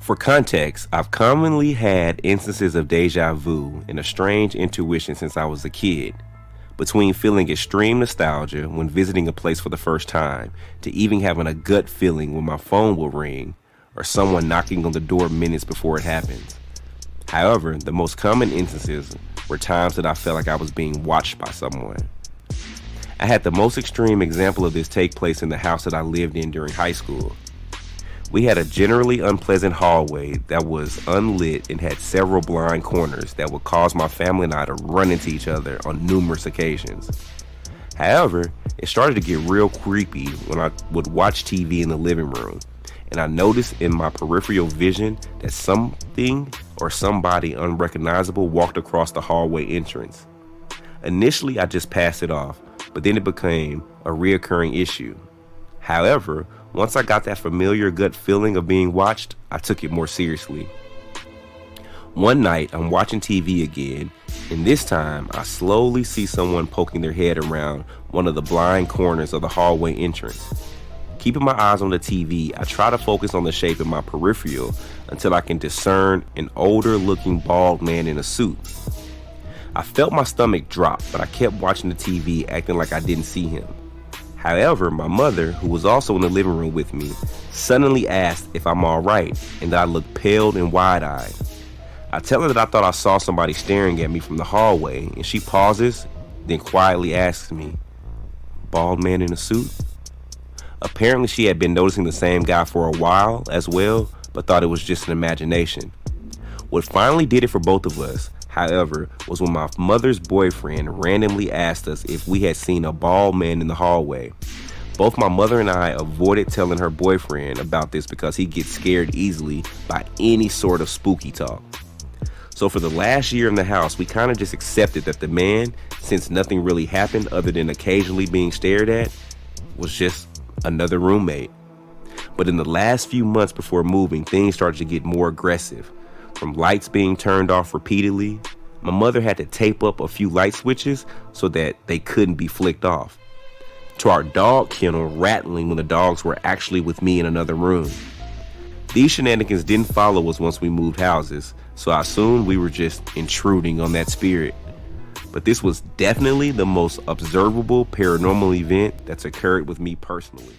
For context, I've commonly had instances of deja vu and a strange intuition since I was a kid, between feeling extreme nostalgia when visiting a place for the first time to even having a gut feeling when my phone will ring or someone knocking on the door minutes before it happens. However, the most common instances were times that I felt like I was being watched by someone. I had the most extreme example of this take place in the house that I lived in during high school. We had a generally unpleasant hallway that was unlit and had several blind corners that would cause my family and I to run into each other on numerous occasions. However, it started to get real creepy when I would watch TV in the living room, and I noticed in my peripheral vision that something or somebody unrecognizable walked across the hallway entrance. Initially, I just passed it off, but then it became a reoccurring issue. However, once I got that familiar gut feeling of being watched, I took it more seriously. One night, I'm watching TV again, and this time I slowly see someone poking their head around one of the blind corners of the hallway entrance. Keeping my eyes on the TV, I try to focus on the shape in my peripheral until I can discern an older looking bald man in a suit. I felt my stomach drop, but I kept watching the TV acting like I didn't see him. However, my mother, who was also in the living room with me, suddenly asked if I'm alright and that I looked pale and wide-eyed. I tell her that I thought I saw somebody staring at me from the hallway, and she pauses, then quietly asks me, "Bald man in a suit?" Apparently she had been noticing the same guy for a while as well, but thought it was just an imagination. What finally did it for both of us, however, was when my mother's boyfriend randomly asked us if we had seen a bald man in the hallway. Both my mother and I avoided telling her boyfriend about this because he gets scared easily by any sort of spooky talk. So for the last year in the house, we kind of just accepted that the man, since nothing really happened other than occasionally being stared at, was just another roommate. But in the last few months before moving, things started to get more aggressive. From lights being turned off repeatedly, my mother had to tape up a few light switches so that they couldn't be flicked off, to our dog kennel rattling when the dogs were actually with me in another room. These shenanigans didn't follow us once we moved houses, so I assumed we were just intruding on that spirit. But this was definitely the most observable paranormal event that's occurred with me personally.